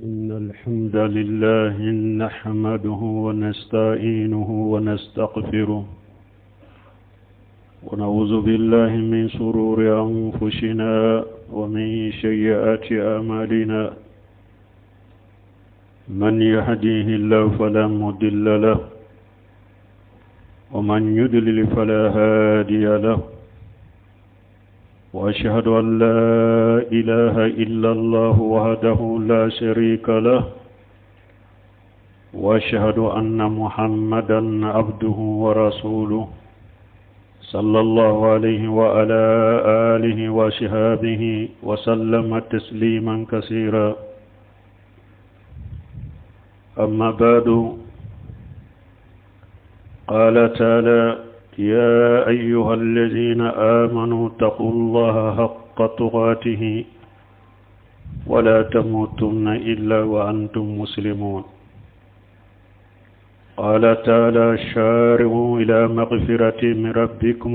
إن الحمد لله نحمده ونستعينه ونستغفره ونعوذ بالله من شرور أنفسنا ومن سيئات أعمالنا من يهديه الله فلا مضل له ومن يضلل فلا هادي له وأشهد أن لا إله إلا الله وحده لا شريك له وأشهد أن محمدا عبده ورسوله صلى الله عليه وعلى آله وصحبه وسلم تسليما كثيرا أما بعد قال تعالى يا أيها الذين آمنوا اتقوا الله حق تقاته ولا تموتن إلا وأنتم مسلمون قال تعالى سارعوا إلى مغفرة من ربكم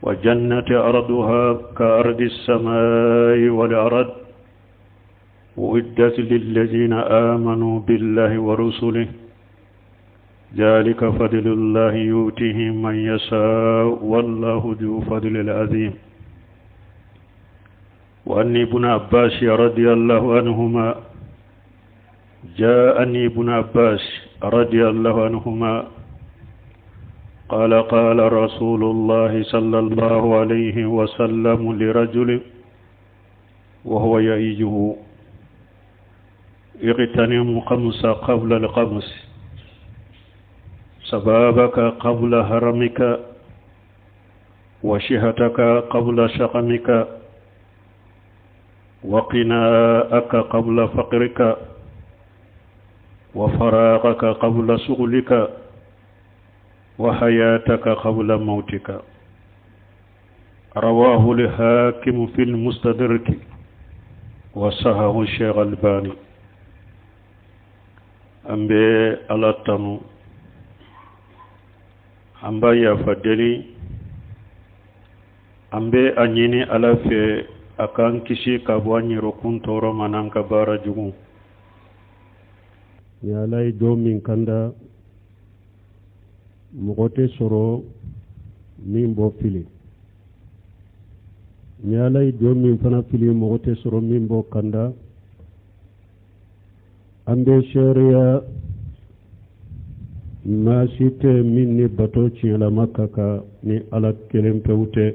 وجنة أرضها كأرض السماء والأرض أعدت للذين آمنوا بالله ورسله ذلك فضل الله يؤتيه من يشاء والله ذو فضل العظيم وأن ابن عباس رضي الله عنهما جاءني ابن عباس رضي الله عنهما قال قال رسول الله صلى الله عليه وسلم لرجل وهو يئيه اغتنم خمس قبل الخمس سبابك قبل هرمك وشهتك قبل شقمك وقناءك قبل فقرك وفراغك قبل شغلك وحياتك قبل موتك رواه الحاكم في المستدرك وصححه الشيخ الألباني أمبي على التنو amba ya fadeli ambe anyini alafe akan kishi kabwani rokun toro mananka bara jugu ya lay domin kanda mugote soro min bo fili ya lay domin fana fili mugote soro min bo kanda ambe sharia ma site min ni bato ciela makaka ni ala kelen pewte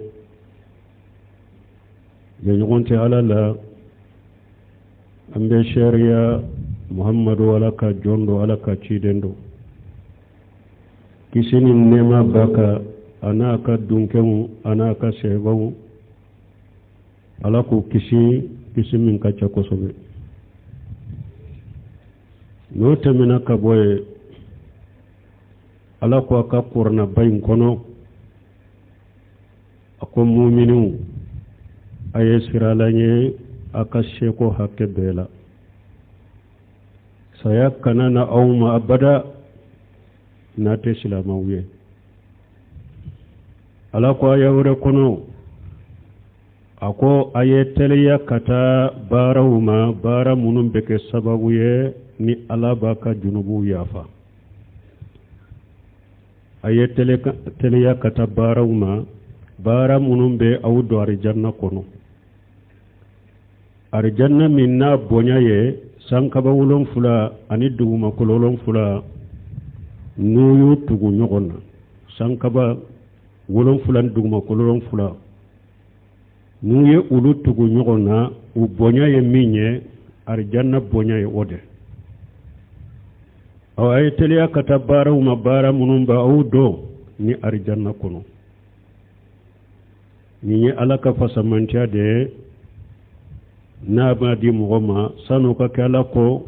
ya ñogonte ala la ambe sharia muhammadu ala ka jondo ala ka cidendo kisini nema baka ana ka dunkemu ana ka sebawu ala ku kisi min ka ca kosobe no temina ka boye ala ko aka qurna bayin kono ako mu'minu aye siralanye aka sheko hakke bela saya kanana awma abada nate silamawiye ala ko ayawre kono ako aye teleya kata barawuma bara munum beke sababuye ni ala baka junubu yafa aye teleya kata barawuma bara munum be awdo arjanna kono arjanna minna bonyaye sankaba wulon fula ani duguma kololon fula nuyu tugu nyogonna sankaba wulon fula duguma kololon fula nuye ulu tugu nyogonna u bonyaye minye arjanna bonyaye ode aw ay teleya kata barawuma bara munum ba awdo ni arjanna kono ni alaka fasamantia de na ba di mugoma sanu ka kala ko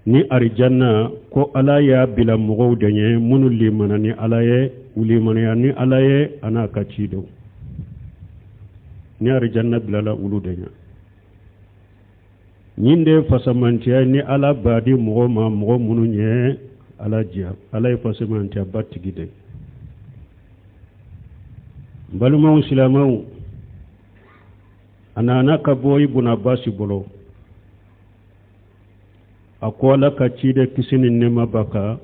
ni arjanna ko ala ya bila mugo denye munu limana ni alaye ulimana ya ni alaye ana ka cido ni arjanna bila la ulu denya nyinde fasamantia ni ala badi mugoma mugo munu nye ala jia ala fasamantia batigide baluma islamaw anana ka boy buna basi bolo ako la ka cide kisini nema baka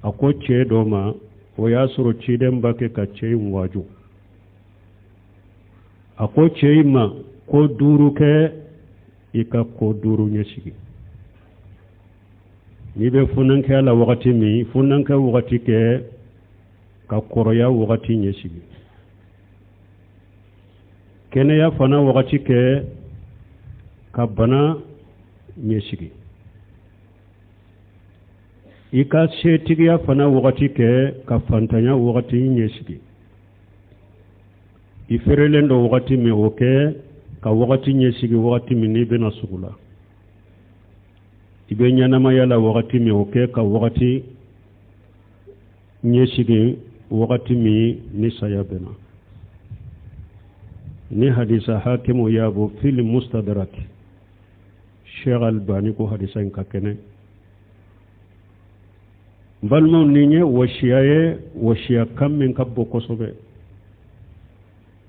ako ce doma o ya soro cide mbake ka ce waju ako ce ma ko duru ke ika ko duru nyesigi ni be funan ke ala wakati mi funan ke wakati ke ka koroya wakati nyesigi kene ya fana wakati ke ka bana nyesigi ika setigiya fana wakati ke ka fantanya wakati nyesigi iferelen do wakati mi oke ka wakati nyesigi wakati mi ni bena sugula ibe nyanama yala wakati mi oke ka wakati nyesigi wakati mi ni saya bena ni hadisa hakimu yabo fil mustadrak Cheikh Albani ko hadisa in kakene balmo ninye washiya kam min kabbo kosobe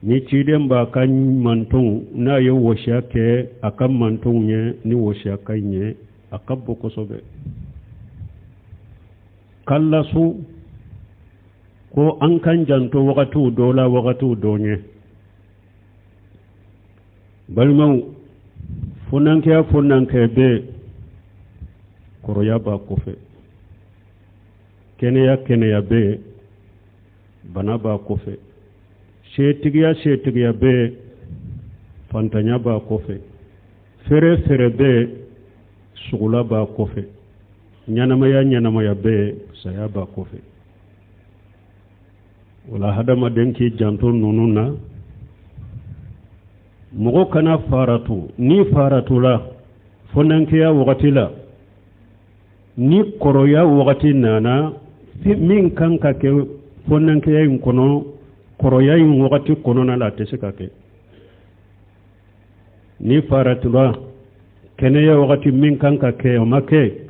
ni ciden ba kan manton na yo washiya ke akan manton nye ni washiya kai nye akabbo kosobe kallasu ko an kan janto wakatu dola wakatu donye balmo funanke be koroya ba kofe keneya be bana ba kofe shetigiya be fantanya ba kofe fere be sugula ba kofe nyanamaya be saya ba kofe wala hadama denki janto nununa mogo kana faratu ni faratu la fonankeya wakati la ni koroya wakati nana min kan ka ke fonankeya in kono koroya in wakati kono na la tese ka ke ni faratu la keneya wakati min kan ka ke o make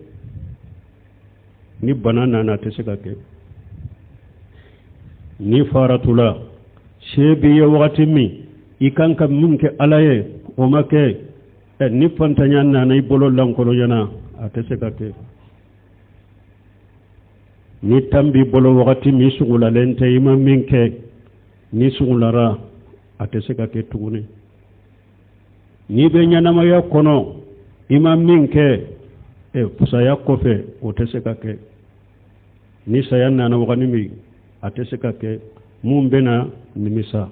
ni bana nana tese ka ke ni faratu la shebiya wakati mi ikan ka min ke alaye o make ni fantanya nana ibolo lankolo yana atese ka ke ni tambi bolo wakati mi sugula lente ima min ke ni sugulara atese ka ke tuguni ni be nyanama ya kono ima min ke pusaya kofe o tese ka ke ni saya nana wakani mi atese ka ke mumbena nimisa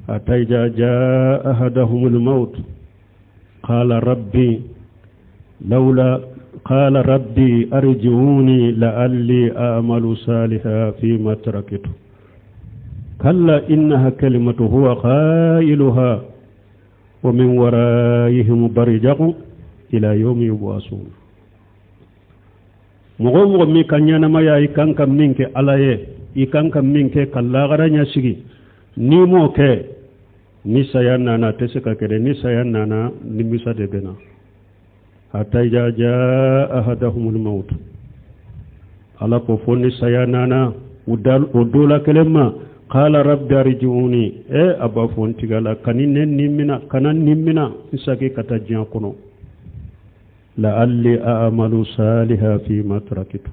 حتى إذا جاء أحدهم الموت قال ربي أرجعوني لعلي أعمل صالحا فيما تركت كلا إنها كلمة هو قائلها ومن ورائهم برزخ إلى يوم يبعثون مغمغ مي كانيانا ما يا إكان كم منك على إكان كم منك كلا غرانيا سيجي ni mo ke ni saya nana teseka kede ni saya nana nimisa de bena hatta jaa ahadahumul maut ala ko fonni saya nana udula kelema qala rabbi arji'uni aba fonti gala kaninen nimmina isaki kata jian kono la alli a'malu salihan fi ma tarakitu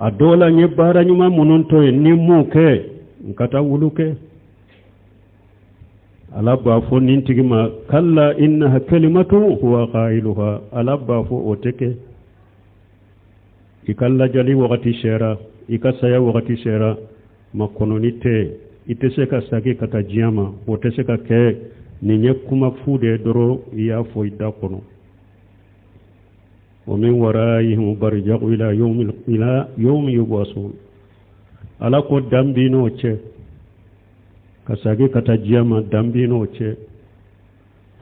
adola nyebara nyuma munonto ni mo ke nkata wuluke alabba fo nintigima kalla innaha kalimatu huwa qailuha alabba fo oteke ikalla jali wakati shera ikasaya wakati shera makononite iteseka saki kata jiyama oteseka ke ninye kuma fude doro ya fo idakono wa min waraihim barja'u ila yawmi yub'asun ala ko dambino ce kasage kata jiyama dambino ce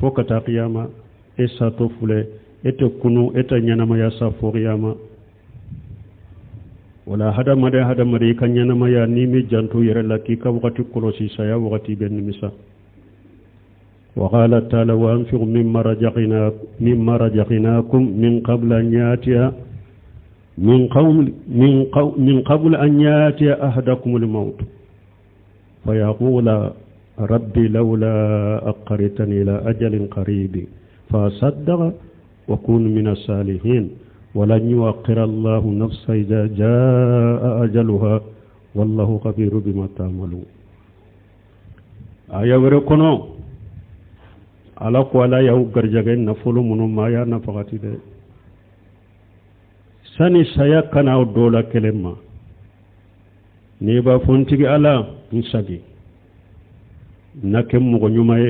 fo kata qiyama esa to fule ete kunu eta nyanama ya sa fo qiyama wala hada mari kan nyanama ya ni mi jantu yere laki ka wakati kolosi saya wakati ben misa wa qala ta'ala wa anfiqu mimma rajaqnakum min qabla an yatiya من قبل أن يأتي أحدكم الموت فيقول ربي لولا أقرتني إلى أجل قريب فأصدق وكونوا من الصالحين ولن يؤخر الله نفسا إذا جاء أجلها والله خبير بما تعملون آية وركنو على قوالا يهو غرجغين نفولو منو ما يا نفقاتي دي ساني سايا كناو دولا كلمة نيبا فونتيغي على نساقي ناكي مغنيوماي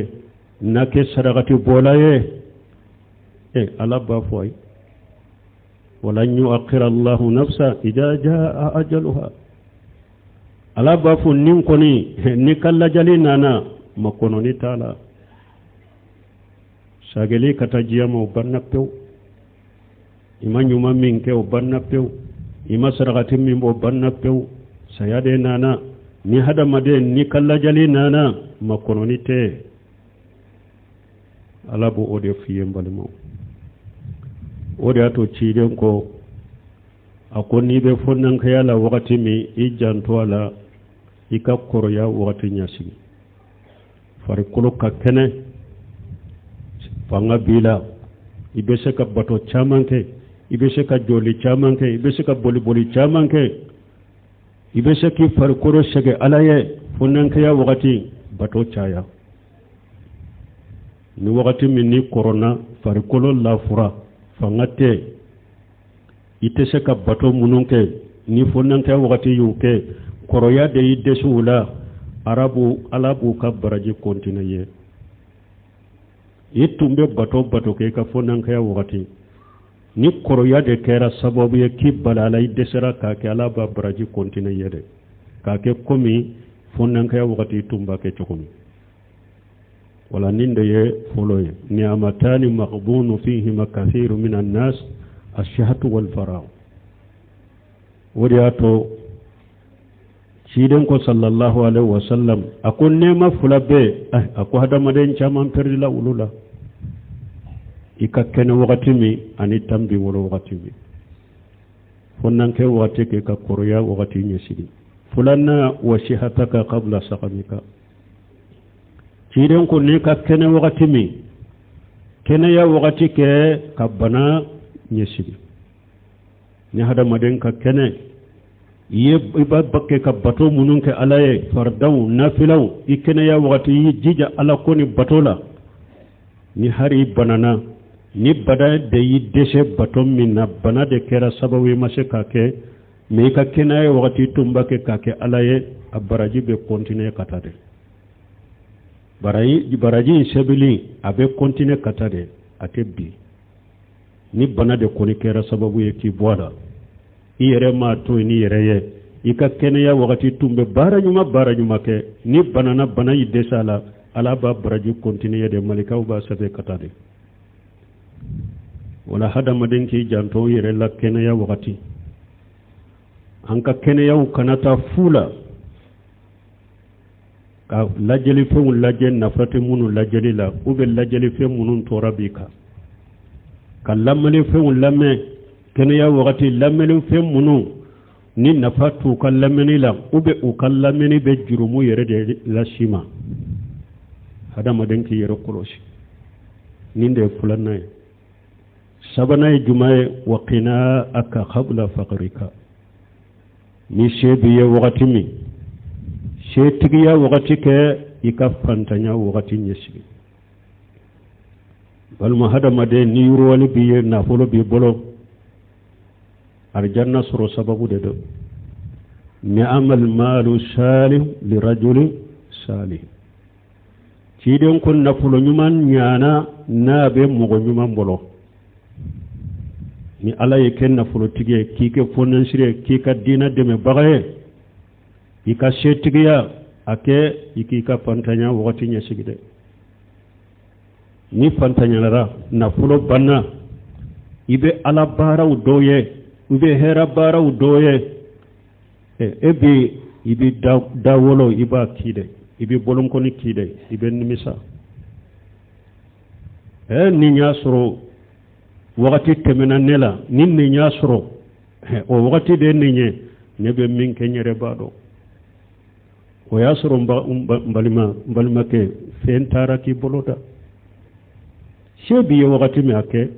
ناكي صدقاتي بولاي على بافوي ولن يؤخر الله نفسا إذا جاء أجلها على بافو نينكوني نيكالا جالي نانا مكونوني تالا sageli kata jiyama o banna pew ima ñuma min ke o banna pew ima sarakati min o banna pew sayade nana ni hadamade ni kalla jali nana makononi te ala bo ode fiye mbalimo ode ato ciiden ko akoni be fonnan kayala wakati mi ijanto ala ika koroya wakati nyasigi fari kolo ka kene fanga bila ibese ka bato chamanke ibese ka joli chamanke ibese ka boli chamanke ibese ki farkoro shege alaye funanke ya wakati bato chaya ni wakati minni corona farkolo la fura fanga te itese ka bato mununke ni funanke ya wakati yuke koroya de idesu ula alabu ka baraji kontinue itumbe bato ke ka fonan kaya wakati ni koroya de kera sababu ye ki balala idesera ka ke ala ba baraji kontine yede ka ke komi fonan kaya wakati tumba ke chokomi wala ninde ye foloye ni amatani maghbunu fihi makathiru minan nas ashhatu wal farah wadiato ciden ko sallallahu alaihi wasallam akon nema fulabe ako hadamaden chaman perdila ulula ikakkene wakati mi ani tambi wolo wakati mi fonnanke wakati ke ka koroya wakati nyesidi fulanna wasihataka qabla saqamika ciden ko ne ka kene wakati mi kene ya wakati ke kabana nyesidi ni hadamaden ka kene iba bakke ka bato munun ke alaye fardaw nafilaw ikene ya wakati jija ala koni batola ni hari banana ni bada de yi deshe bato minna bana de kera sababu mashe kake me ka kena ya wakati tumba ke kake alaye abaraji be continue katade baraji sebili abe continue katade atebi ni bana de koni kera sababu ye ki boada iyere ma to ni yere ye ika kene ya wakati tumbe bara nyuma ke ni banana bana yidesala ala ba baraji continue de malikaw ba sabe katade wala hada maden ki janto yere la kene ya wakati anka kene ya kanata fula ka lajeli fe mun lajen nafrati munu lajeli la ube lajeli fe munun torabika kallamali fe mun lamme kene ya wakati lammeli fe munu ni nafatu kallameni la ube ukallameni be jurumu yere de la shima hada maden ki yere koloshi ninde fulanna sabana jumae waqina aka qabla faqrika ni shebiye wakati mi shetigiya wakati ke ika fantanya wakati nyesi bal mahada made ni yurwali biye na folo bi bolo arjanna suru sababu de do ni'amal malu salih li rajuli salih ciden kun na folo nyuman nyana na be mugo nyuman bolo ni ala ye ken na folo tige kike fonan sire kika dina deme bagaye ika shetigiya ake ikika pantanya wakati nyesigide ni pantanya lara na folo banna ibe ala bara udoye ube hera bara udoye ebi ibi dawolo iba kide ibi bolon koni kide ibe nimisa ni nyasro wakati temena nela ninni nyasro o wakati de ninye nebe min kenyere bado o yasro mbalima ke fentara ki boloda shebi wakati me ake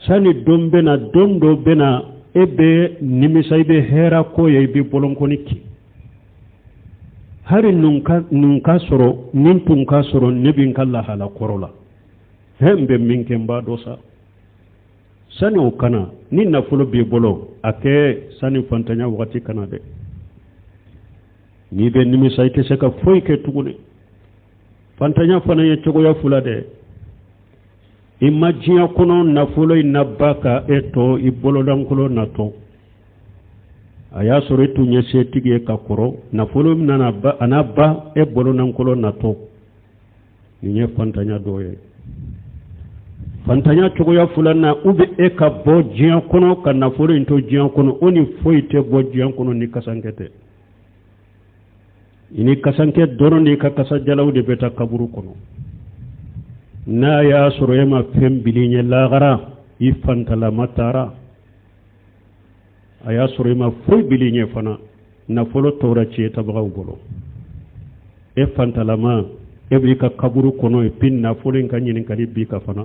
sani don bena don do bena ebe nimisa ibe hera ko ye ibe bolonkoniki hari nunka soro nintun ka soro nebin kala hala korola hembe minke mbado sa sani ukana ni nafulo bi bolo ake sani fantanya wakati kana de ni be nimisa ite seka foi ke tugune fantanya fana ye chogo ya fula de imagine kono nafulo inabaka eto ibolo dankulo nato aya sore tunye setige kakoro nafulo minanaba anaba e bolo nankulo nato ninye fantanya doye fantanya chogo ya fulana ube eka bo jian kono ka nafulo into jian kono oni foite bo jian kono ni kasankete ini kasanke dono ni ka kasa jalaw de beta kaburu kono na ya soro ema fem bilinye lagara ifantala matara aya soro ema foy bilinye fana nafulo tora ci tabaw golo e fantala ma ebri ka kaburu kono e pin nafulo en kanyin kali bi ka fana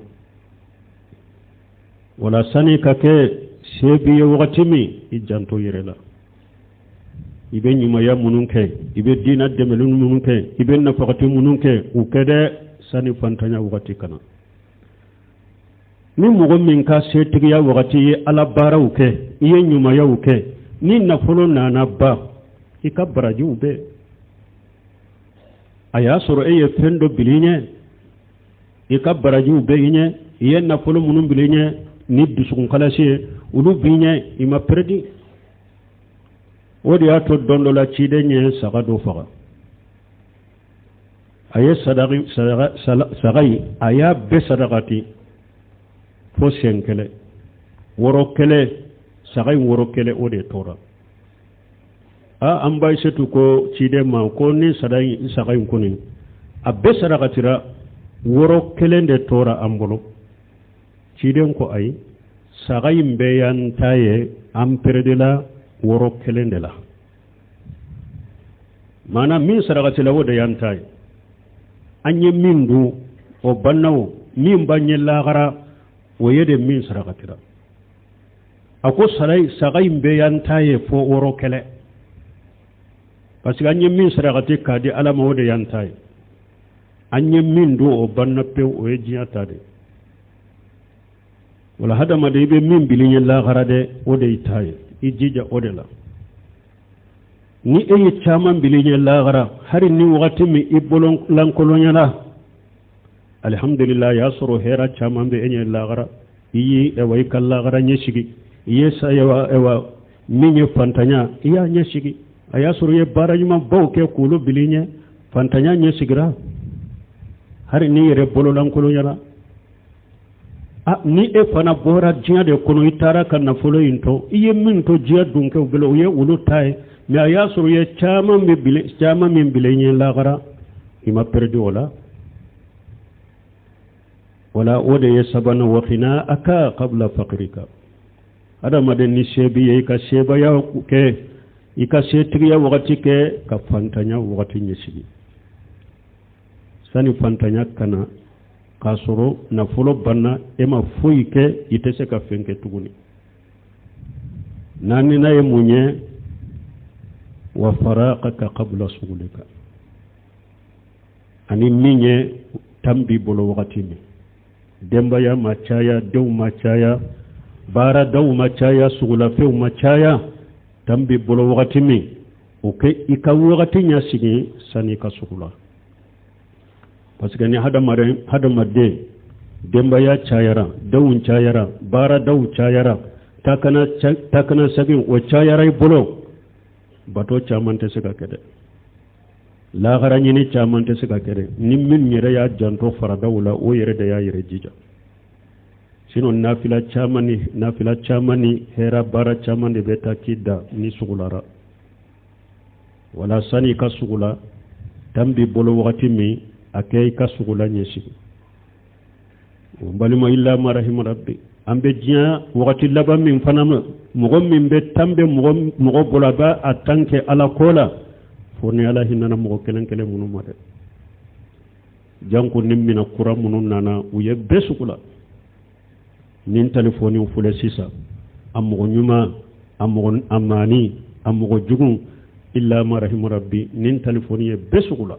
wala sani ka ke sebi wakati mi ijanto yirela ibe nyuma ya mununke ibe dina demelun mununke ibe nafaqati mununke ukede sani fantanya wakati kana ni mogo min ka setigi ya wakati ye ala bara uke iye nyuma ya uke ni nafulo nana ba ika baraji ube aya soro eye fendo bilinye ika baraji ube inye iye nafulo munun bilinye ni dusukun kalasi ulu binye ima perdi wodi ato dondola cide nye saga do faga aye sagai aya be sadaqati fo senkele woro kele sagai woro kele ode tora a ambay setu ko cide ma ko ni sagai kuni abbe sadaqatira woro kele de tora ambolo cide ko ay sagai mbe yan taye amperdela woro kele de la mana min sadaqatila wode yan taye anye mindu o bannawo min banye lagara o yede min sarakatira ako sagai mbe yantaye fo woro kele parce que anye min sarakati kadi alama wode yantaye anye mindu o banna pe o yejiyata de wala hadama de be min bilinye lagara de wode itaye ijija ode la ni eye chaman bilinye lagara hari ni wakati mi ibolon lankolonyala alhamdulillah ya soro hera chaman be enye lagara iyi ewa ikal lagara nyeshigi iye sa ewa minye fantanya iya nyeshigi aya soro ye barajuma bawke kulo bilinye fantanya nyeshigira hari ni yere bolo lankolonyala ni e fana bora jiya de kono itara kan na folo into iye min to jiya dunke ubelo ye ulu tay mi aya soro ye chama min bilenye lagara ima perdi wala ode ye sabana waqina aka qabla faqrika ada maden ni shebi ye ka sheba ya ke ika shetriya wakati ke ka fantanya wakati nyesigi sani fantanya kana kasoro na folo banna ema fuike itese ka fenke tuguni nani na ye munye wa faraqaka qabla sugulika ani minye tambi bolo wakati mi demba ya machaya dew machaya bara daw machaya sugula few machaya tambi bolo wakati mi uke ika wakati nyasigi sani ka sugula parce que ni hadamade demba ya chayara dawun chayara bara daw chayara takana sagin o chayara bolo bato chamante sega kede la garani ni chamante sega kede nimmin nyere ya janto farada wala o yere da ya yere jija sino nafila chamani hera bara chamani beta kidda ni sugulara wala sani ka sugula tambi bolo wakati mi akay ka sugula nyesi balima illa ma rahim rabbi ambe jiya wakati laba min fanam mogom min be tambe mogo bolaba atanke ala kola foni ala hinana mogo kelen munu made janko nimmina kura munu nana uye besukula nin telefoni fule sisa amogo nyuma amogo amani amogo jugun illa ma rahim rabbi nin telefoni ye besugula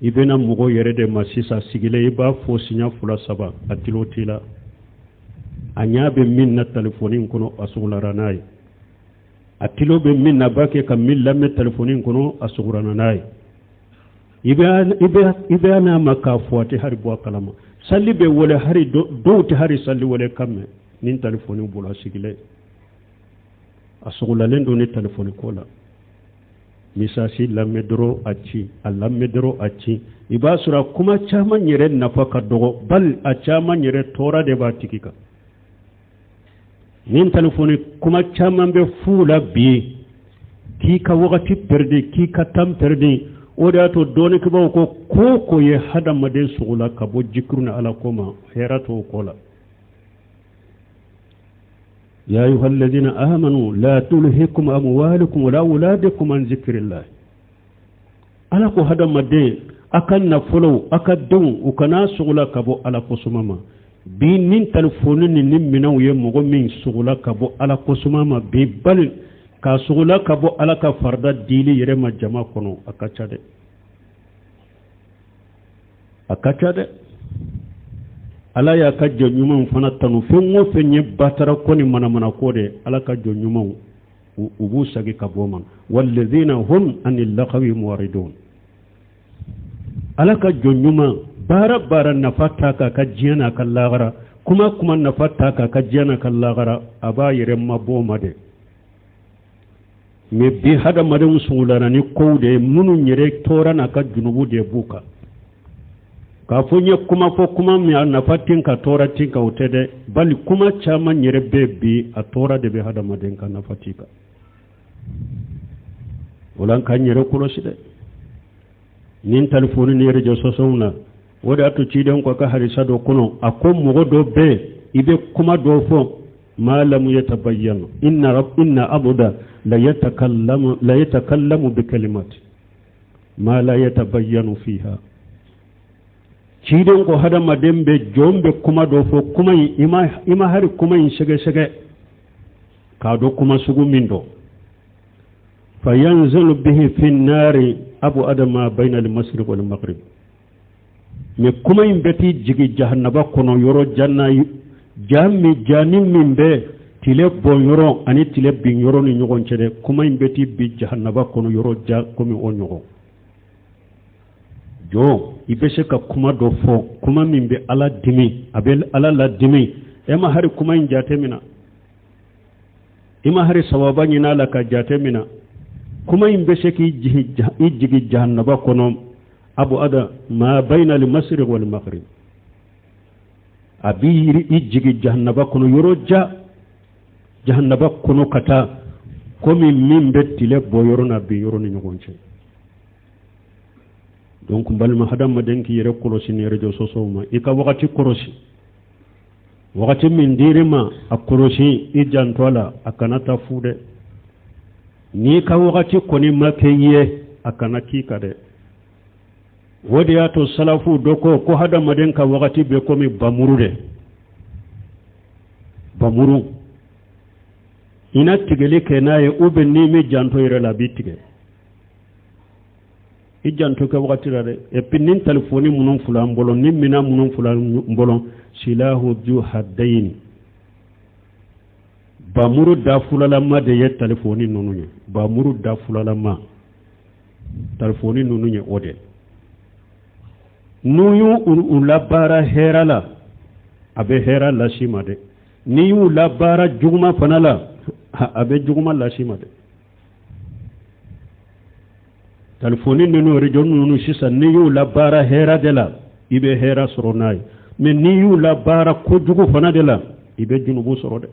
ibena mogo yere de masisa sigile iba fo sinya fula saba atilotila anya be min na telefoni kono asugula ranai atilo be min na bake kam min lamme telefoni kono asugura ranai ibe na maka fuati hari bo kalama salli be wole hari do ti hari salli wole kamme nin telefoni bula sigile asugula lendo ni telefoni kola misasi lamme doro acci iba sura kuma chama nyere nafaka dogo bal a chama nyere tora de ba tikika nin telefoni kuma chama be fula bi ki ka wakati perde ki ka tam perde oda to doni ke ba ko ye hada made sugula ka bo jikruna ala koma herato kola يا أيها الذين آمنوا لا تلهكم أموالكم ولا أولادكم عن ذكر الله ألا كو هذا مدين أكن نفلو أكدون وكنا سغلا كبو على قسمما بين تلفونين نمنا ويمغو من سغلا كبو على قسمما ببال كسغلا كبو على كفرد ديلي يرمى جماع كنو أكتشاد ala ya ka jo nyuma fana tanu fengo fenye batara koni mana kode ala ka jo nyuma ubu sagi kaboman wallazina hum anil laqawi muwaridun ala ka jo nyuma bara nafata ka jiyana ka lagara kuma nafata ka jiyana ka lagara aba yere maboma de me bi hada madan sulana ni kode munu nyere tora na ka junubu de buka ka fonye kuma mi nafatin ka tora tinka utede bali kuma chama nyere bebi a tora de be hada maden ka nafatika ulan kan nyere kulo side nin telefoni ne rejo sosona woda to ciden ko ka harisa do kuno akom mo do be ibe kuma do fo ma lam yatabayyan inna abuda la yatakallamu bi kalimati ma la yatabayyanu fiha ciden ko hada madembe jombe kuma do fo kuma ima hari kuma in shege ka do kuma sugu mindo fayanzulu bihi fi nari abu adama bayna al-mashriq wal maghrib me kuma in beti jigi jahannaba kono yoro janna jammi janim mimbe tile bon yoro ani tile bin yoro ni nyogon cede kuma in beti bi jahannaba kono yoro ja komi on nyogo jo ibese ka kuma do fo kuma min be ala dimi abel ala la dimi ema hari kuma in jate mina ima hari sawaba nyina la ka jate mina kuma in bese ki jigi jahannaba kono abu ada ma bayna al masriq wal maghrib abiri ijigi jahannaba kono yoro ja jahannaba kono kata komi min bettile bo yoro na bi yoro ni nyogonche donc balma hadam madenki yere kolosi ne rejo sosoma ika wakati korosi wakati min dirima akorosi ijantola akanata fude ni ka wakati koni makeye akana kika de wodi ato salafu doko ko hadam madenka wakati be komi bamuru ina tigeli kenaye ube nimi janto yere la bitige ijanto ka wakati rade e pinin telefoni munun fulan bolon nimina munun fulan bolon silahu ju haddain bamuru da fulala ma de ye telefoni nununye bamuru da fulala ma telefoni nununye ode nuyu ulabara herala abe herala shimade niyu labara juguma fanala abe juguma la shimade telefoni nunu region nunu sisa niyu labara hera dela ibe hera soronai me niyu labara ko jugu fana dela ibe junubu sorode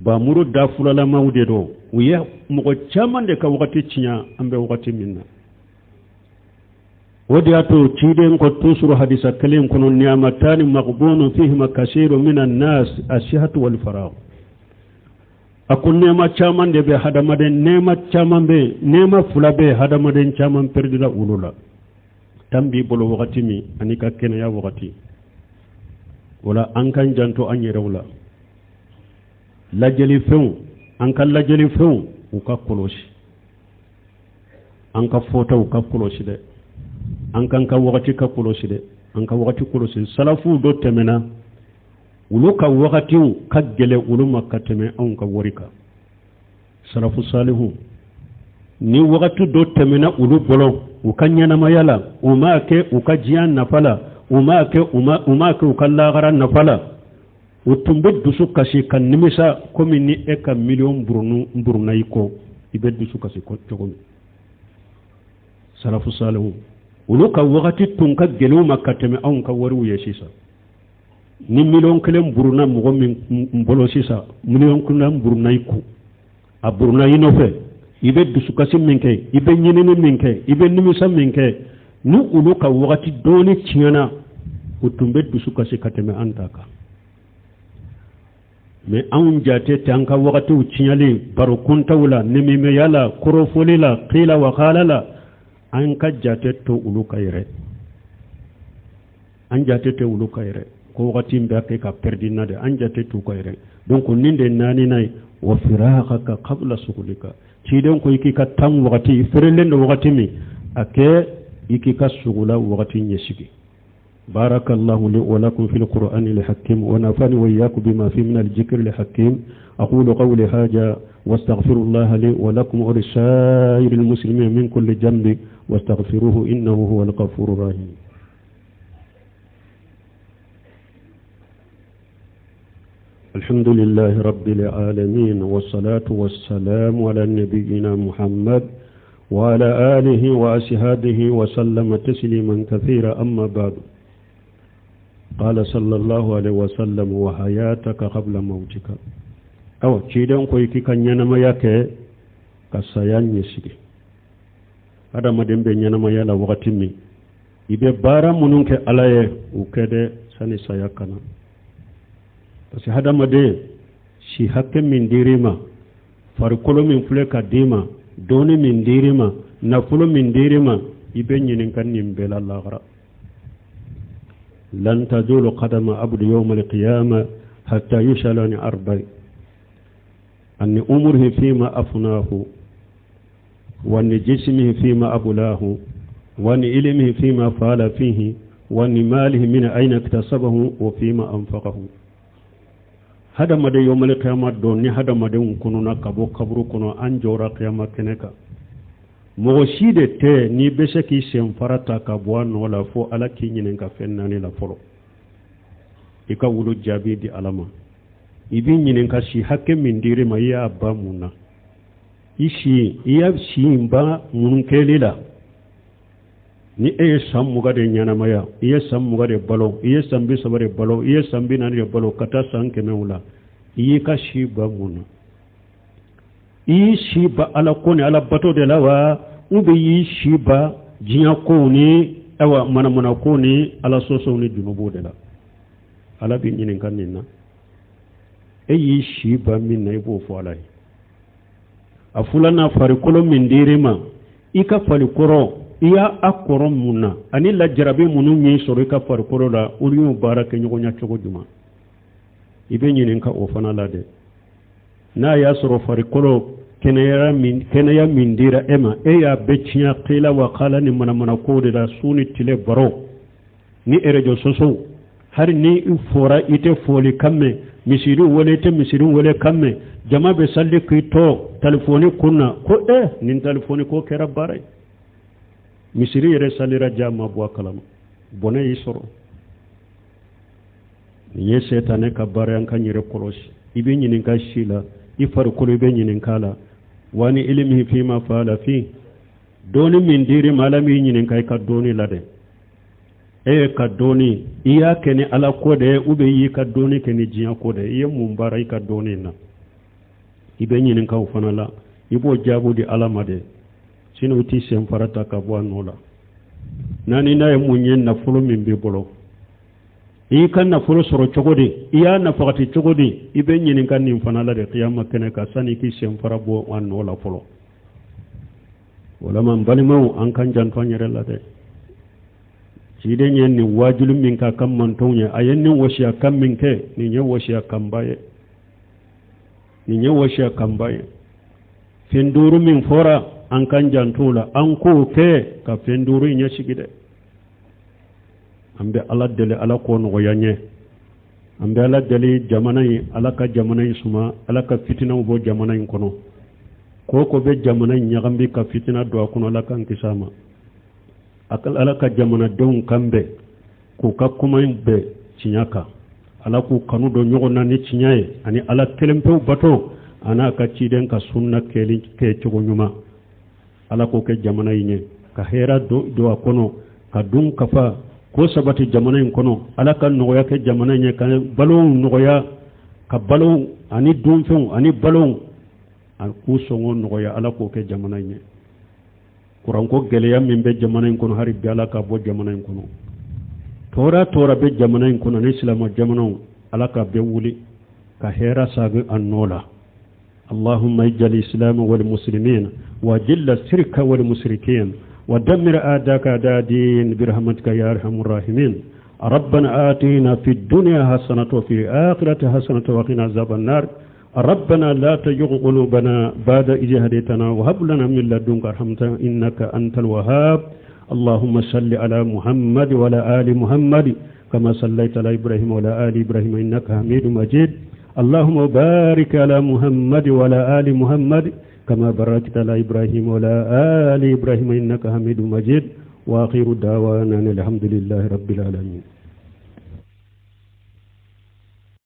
ba muru da fulala mawde do uya mo chamande ka wakati cinya ambe wakati minna wodi ato ciden ko tusuru hadisa kalim kono ni'matani maghbunu fihima kaseeru minan nas ashihatu wal faragh akun nema chamande be hadamaden nema chamambe nema fulabe hadamaden chamam perdila ulula tambi bolo wakati mi anika kene ya wakati wala an kan janto an yɛrɛw la lajɛli fɛnw an ka lajɛli fɛnw u ka kɔlɔsi an ka fɔtaw ka kɔlɔsi dɛ an kan ka wagati ka kɔlɔsi dɛ an ka wagati kɔlɔsi salafu dɔ tɛmɛna olu ka wagatiw ka gɛlɛ olu ma ka tɛmɛ anw ka wari kan salafu salihu ni wagati dɔ tɛmɛna olu bolo u ka ɲɛnamaya la u m'a kɛ u ka diɲɛ nafa la u m'a kɛ u ka lahara nafa la u tun bɛ dusu kasi ka nimisa komi ni e ka miliyɔn burunna i kɔ i bɛ dusu kasi cogo min salafu salihu olu ka wagati tun ka gɛlɛn ma ka tɛmɛ anw ka wariw ye sisan ni miliyɔn kelen burunna mɔgɔ min bolo sisan miliyɔn kelen burunna i kun a burunna i nɔfɛ i bɛ dusukasi min kɛ i bɛ ɲinini min kɛ i bɛ nimisa min kɛ ni olu ka wagati dɔɔni tiɲɛna u tun bɛ dusukasi ka tɛmɛ an ta kan mais anw jate tɛ an ka wagatiw tiɲɛlen baro kuntaw la nimimɛya la kɔrɔfɔli la qila wa qala la an ka jate to olu ka yɛrɛ an jate tɛ olu ka yɛrɛ ko wagati bɛ kɛ ka perdi na de an jate t'u ka yɛrɛ donc nin de naani na ye wa firaqaka qabla sugulika ciden ko i k'i ka tan wagati i ferelen do wagati min a kɛ i k'i ka sugula wagati ɲɛsigi بارك الله لي ولكم في القرآن الحكيم ونفعني وإياكم بما فيه من الذكر الحكيم أقول قولي هذا واستغفر الله لي ولكم ولسائر المسلمين من كل ذنب واستغفروه إنه هو الغفور الرحيم الحمد لله رب العالمين والصلاة والسلام على نبينا محمد وعلى آله وأصحابه وسلم تسليما كثيرا أما بعد قال صلى الله عليه وسلم وحياتك قبل موتك أو تشيدون كويكي كان ينما يكي كسيان يسيكي هذا ما دم بين ينما يلا وقت مي يبي بارا منونك عليه وكذا سني سياكنا بس هذا ما دم شي حكم من ديرما فاركولو من فلك ديما دوني من ديرما نفلو من ديرما يبي ينكن ينبلا الله لن تزول قدم عبد يوم القيامة حتى يسأل عن أربع أن أمره فيما أفناه وأن جسمه فيما أبلاه وأن علمه فيما فعل فيه وأن ماله من أين اكتسبه وفيما أنفقه هذا ما يوم القيامة دوني هذا ما كنونا كبو كبرو كنو أنجورا قيامة كنكا mogoshide te ni bese ki semfarata ka bwan wala fo ala ki nyinen ka fennani la folo ika wulu jabi di alama ibi nyinen ka shi hakke min dire ma ya ba munna ishi iya shi ba mun kelila ni e sammu ga de nyana maya iya sammu ga de balo iya sambi sabare balo iya sambi nani de balo kata sanke mewula iya ka shi ba munna yi shi ba ala ko ne ala bato de lawa ube yi shi ba jinya ko ne awa mana ko ne ala soso ne dunubo de la ala bi nyinin kan ninna e yi shi ba min na ibo fo ala afula na fari kolo min dirima ika fari koro iya akoro munna ani la jarabe munu nyi soro ika fari koro la uriyo baraka nyogonya chogo juma ibe nyinin ka ofana la de na ya soro fari kolo kenaya min dira ema e ya beciya qila wa qala ni mana ko de da suni tile baro ni erejo soso har ni fora ite foli kamme misiru wole te misiru wole kamme jama be salli kito telefoni kunna ko nin telefoni ko kera bare misiri yere salira jama bo kalama bone yi soro ni setane ka bare an kan yire kolosi ibe nyinin ka shila ifar kulu be nyinin kala wani ilmihi fima fala fi doni min diri malami nyinin kai ka doni lade ka doni iya kene ala kode ube yi ka doni kene jiya kode iya mumbara yi ka doni na ibe nyinin ka ufana la ibo jabu di alama de sino uti sem farata ka bwa nola nani na munyen na fulu min be bolo i kan na furu soro cogodi iya na fakati cogodi ibe nyinin kan nin fana la de qiyamah kene ka sani ki sem farabo wan wala folo wala man balimu an kan janto nyere la de ciden yen ni wajulum min ka kam man tonya ayen ni wasiya kam min ke ni nye wasiya kambaye ni nye wasiya kambaye fenduru min fora an kan jantula an ko ke ka fenduru nya shigide ambe ala dele ala ko no yanye ambe ala dele jamanai ala ka jamanai suma ala ka fitina bo jamanai kono ko be jamanai nyagambi ka fitina do kono ala kan kisama akal ala ka jamana don kambe ko ka kuma be cinyaka ala ku kanu do nyogo na ni cinyaye ani ala kelempe bato ana ka ciden ka sunna keli ke cigo nyuma ala ko ke jamana yinye ka hera do kono ka dun kafa ko sabati jamana yin kono ala ka nogoya ke jamana nye ka balon nogoya ka balon ani dun fen ani balon an ku songo nogoya ala ko ke jamana yinye kuran ko geleya min be jamana in kono hari biala ka bo jamana in kono tora be jamana in kono ni islama jamana ala ka be wuli ka hera sagu annola allahumma ij'al islam wal muslimin wa jilla shirka wal mushrikin wa dammir a'daka a'dadin birahmatika ya arhamur rahimin ربنا آتنا في الدنيا حسنة وفي الآخرة حسنة وقنا عذاب النار ربنا لا تزغ قلوبنا بعد إذ هديتنا وهب لنا من لدنك رحمة إنك أنت الوهاب اللهم صل على محمد وعلى آل محمد كما صليت على إبراهيم وعلى آل إبراهيم إنك حميد مجيد اللهم بارك على محمد وعلى آل محمد كما باركت على إبراهيم وعلى آل إبراهيم إنك حميد مجيد وآخر دعوانا الحمد لله رب العالمين.